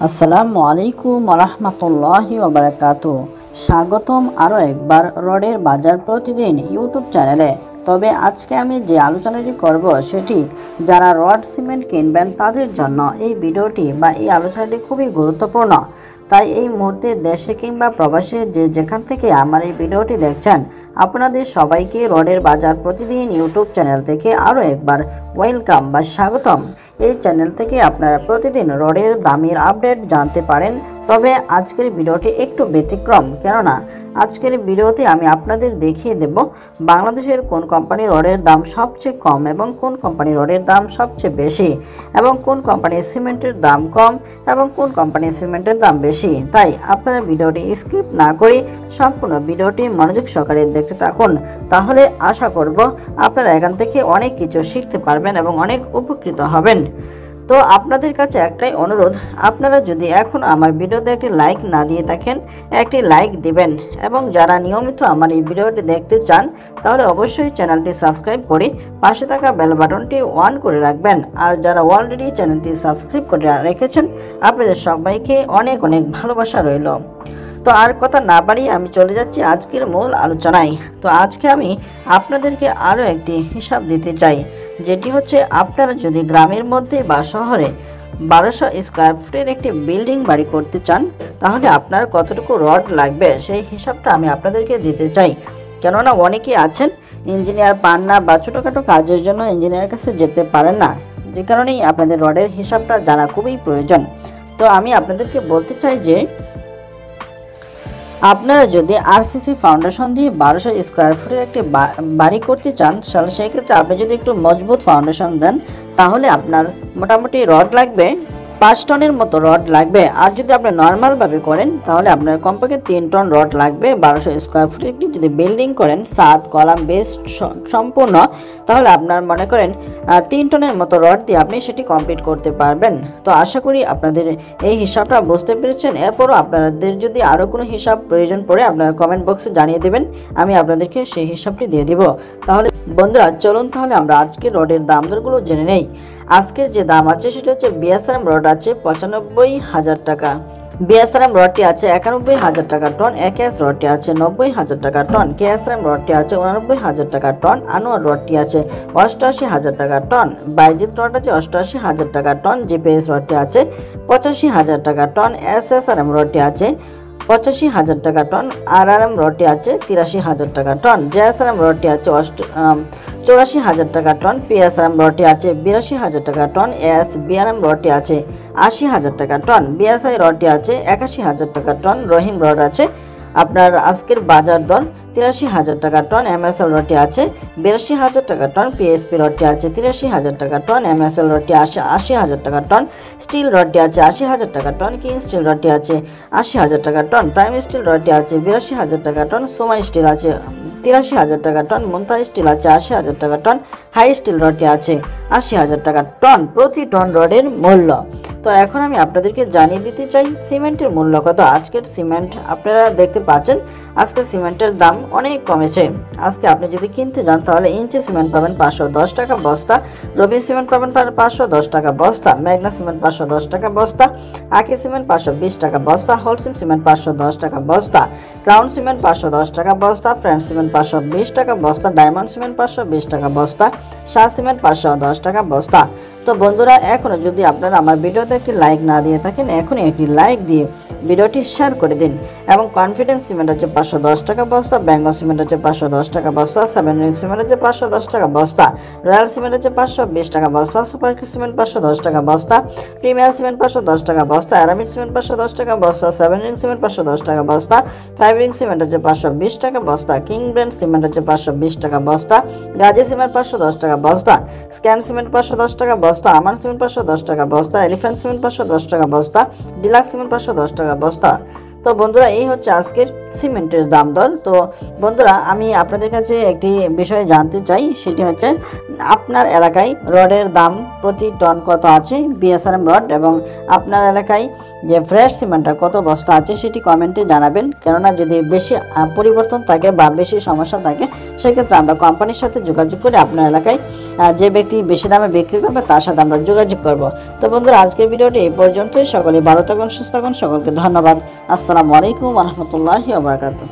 আসসালামু আলাইকুম রহমতুল্লাহি ওয়া বারাকাতুহু। স্বাগতম আরও একবার রডের বাজার প্রতিদিন ইউটিউব চ্যানেলে। তবে আজকে আমি যে আলোচনাটি করব সেটি যারা রড সিমেন্ট কিনবেন তাদের জন্য এই ভিডিওটি বা এই আলোচনাটি খুবই গুরুত্বপূর্ণ। তাই এই মুহূর্তে দেশে কিংবা প্রবাসে যেখান থেকে আমার এই ভিডিওটি দেখছেন আপনাদের সবাইকে রডের বাজার প্রতিদিন ইউটিউব চ্যানেল থেকে আরও একবার ওয়েলকাম বা স্বাগতম। এই চ্যানেল থেকে আপনারা প্রতিদিন রডের দামের আপডেট জানতে পারেন। তবে আজকের ভিডিওটি একটু ব্যতিক্রম, কেননা আজকের ভিডিওতে আমি আপনাদের দেখিয়ে দেব বাংলাদেশের কোন কোম্পানির রডের দাম সবচেয়ে কম এবং কোন কোম্পানির রডের দাম সবচেয়ে বেশি, এবং কোন কোম্পানির সিমেন্টের দাম কম এবং কোন কোম্পানির সিমেন্টের দাম বেশি। তাই আপনারা ভিডিওটি স্কিপ না করে সম্পূর্ণ ভিডিওটি মনোযোগ সহকারে দেখতে থাকুন। তাহলে আশা করব আপনারা এখান থেকে অনেক কিছু শিখতে পারবেন এবং অনেক উপকৃত হবেন। তো আপনাদের কাছে একটাই অনুরোধ, আপনারা যদি এখন আমার ভিডিওতে একটি লাইক না দিয়ে থাকেন একটি লাইক দিবেন, এবং যারা নিয়মিত আমার এই ভিডিওটি দেখতে চান তাহলে অবশ্যই চ্যানেলটি সাবস্ক্রাইব করে পাশে থাকা বেল বাটনটি অন করে রাখবেন। আর যারা অলরেডি চ্যানেলটি সাবস্ক্রাইব করে রেখেছেন আপনাদের সবাইকে অনেক অনেক ভালোবাসা রইল। তো আর কথা না বাড়িয়ে আমি চলে যাচ্ছি আজকের মূল আলোচনায়। তো আজকে আমি আপনাদেরকে আরও একটি হিসাব দিতে চাই, যেটি হচ্ছে আপনারা যদি গ্রামের মধ্যে বা শহরে 1200 স্কোয়ার ফুটের একটি বিল্ডিং বাড়ি করতে চান তাহলে আপনার কতটুকু রড লাগবে সেই হিসাবটা আমি আপনাদেরকে দিতে চাই। কেননা অনেকেই আছেন ইঞ্জিনিয়ার পান না বা ছোটোখাটো কাজের জন্য ইঞ্জিনিয়ারের কাছে যেতে পারেন না, যে কারণেই আপনাদের রডের হিসাবটা জানা খুবই প্রয়োজন। তো আমি আপনাদেরকে বলতে চাই যে আপনারা যদি আরসিসি ফাউন্ডেশন দিয়ে 1200 স্কোয়ার ফুটের একটি বাড়ি করতে চান তাহলে সেই ক্ষেত্রে আপনি যদি একটু মজবুত ফাউন্ডেশন দেন তাহলে আপনার মোটামুটি রড লাগবে 5 টনের মতো রড লাগবে। আর যদি আপনি নর্মালভাবে করেন তাহলে আপনার কমপক্ষে 3 টন রড লাগবে। 1200 স্কোয়ার ফুটের একটি যদি বিল্ডিং করেন ছাদ কলাম বেস সম্পূর্ণ, তাহলে আপনার মনে করেন 3 টনের মতো রড দিয়ে আপনি সেটি কমপ্লিট করতে পারবেন। তো আশা করি আপনাদের এই হিসাবটা বুঝতে পেরেছেন। এরপরও আপনাদের যদি আরও কোনো হিসাব প্রয়োজন পড়ে আপনারা কমেন্ট বক্সে জানিয়ে দেবেন, আমি আপনাদেরকে সেই হিসাবটি দিয়ে দিব। তাহলে বন্ধুরা চলুন তাহলে আমরা আজকে রডের দাম দরগুলো জেনে নেই। আজকের যে দাম আছে সেটা হচ্ছে বিএসআরএম রড আছে 95,000 টাকা, বিএসআরএম রডটি আছে 91,000 টাকা টন, একেএস রডটি আছে 90,000 টাকা টন, কেএসআরএম রডটি আছে 89,000 টাকা টন, আনোয়ার রডটি আছে 88,000 টাকা টন, বাইজিৎ রড আছে 88,000 টাকা টন, জিপিএস রডটি আছে 85,000 টাকা টন, এসএসআরএম রডটি আছে 85,000 টাকা টন, আরআরএম রডটি আছে 83,000 টাকা টন, জেএসআরএম রডটি আছে 84,000 টাকা টন, পিএসআরএম রডটি আছে 82,000 টাকা টন, এসবিআরএম রডটি আছে 80,000 টাকা টন, বিএসআই রডটি আছে 81,000 টাকা টন, রহিম রড আছে আপনার আজকের বাজার দর 83,000 টাকা টন, এমএসএল রডটি আছে 82,000 টাকা টন, পিএসপি রডটি আছে 83,000 টাকা টন, এমএসএল রডটি আছে 80,000 টাকা টন, স্টিল রডটি আছে 80,000 টাকা টন, কিং স্টিল রডটি আছে 80,000 টাকা টন, প্রাইম স্টিল রডটি আছে 82,000 টাকা টন, সোমাই স্টিল আছে 83,000 টাকা টন, মুনতাজ স্টিল আছে 80,000 টাকা টন, হাই স্টিল রডটি আছে 80,000 টাকা টন প্রতি টন রডের মূল্য। তো এখন আমি আপনাদেরকে জানিয়ে দিতে চাই সিমেন্টের মূল্য কত। আজকের সিমেন্ট আপনারা দেখতে পাচ্ছেন আজকে সিমেন্টের দাম অনেক কমেছে। আজকে আপনি যদি কিনতে যান তাহলে ইঞ্চি সিমেন্ট পাবেন 510 টাকা বস্তা, রবিন সিমেন্ট পাবেন 510 টাকা বস্তা, মেঘনা সিমেন্ট 510 টাকা বস্তা, আকি সিমেন্ট 520 টাকা বস্তা, হোলসিম সিমেন্ট 510 টাকা বস্তা, ক্রাউন সিমেন্ট 510 টাকা বস্তা, ফ্রেন্ড সিমেন্ট 520 টাকা বস্তা, ডায়মন্ড সিমেন্ট 520 টাকা বস্তা, শাহ সিমেন্ট 510 টাকা বস্তা। তো বন্ধুরা এখনও যদি আপনারা আমার ভিডিওতে একটি লাইক না দিয়ে থাকেন এখনই একটি লাইক দিয়ে ভিডিওটি শেয়ার করে দিন। এবং কনফিডেন্স সিমেন্ট হচ্ছে 510 টাকা বস্তা, বেঙ্গল সিমেন্ট হচ্ছে 510 টাকা বস্তা, 7 রিং সিমেন্ট হচ্ছে 510 টাকা বস্তা, রয়্যাল সিমেন্ট হচ্ছে 520 টাকা বস্তা, সুপার সিমেন্ট 510 টাকা বস্তা, প্রিমিয়ার সিমেন্ট 510 টাকা বস্তা, অ্যারামিড সিমেন্ট 510 টাকা বস্তা, 7 রিং সিমেন্ট 510 টাকা বস্তা, 5 রিং সিমেন্ট হচ্ছে 520 টাকা বস্তা, কিং ব্র্যান্ড সিমেন্ট হচ্ছে 520 টাকা বস্তা, গাজী সিমেন্ট 510 টাকা বস্তা, স্ক্যান সিমেন্ট 510 টাকা বস্তা, আমান সিমেন্ট 510 টাকা বস্তা, এলিফ্যান্ট সিমেন্ট 510 টাকা বস্তা, ডিলাক্স সিমেন্ট 510 টাকা বস্তা। তো বন্ধুরা এই হচ্ছে আজকের সিমেন্টের দাম দর। তো বন্ধুরা আমি আপনাদের কাছে একটি বিষয় জানতে চাই, সেটি হচ্ছে আপনার এলাকায় রডের দাম প্রতি টন কত আছে বিএসআরএম রড, এবং আপনার এলাকায় যে ফ্রেশ সিমেন্টটা কত বস্তা আছে সেটি কমেন্টে জানাবেন। কেননা যদি বেশি পরিবর্তন থাকে বা বেশি সমস্যা থাকে সেক্ষেত্রে আমরা কোম্পানির সাথে যোগাযোগ করে আপনার এলাকায় যে ব্যক্তি বেশি দামে বিক্রি করবে তার সাথে আমরা যোগাযোগ করব। তো বন্ধুরা আজকের ভিডিওটি এই পর্যন্তই। সকলে ভালো থাকুন, সুস্থ থাকুন, সকলকে ধন্যবাদ। আসসালামু আলাইকুম ওয়া রাহমাতুল্লাহি ওয়া বারাকাতুহু।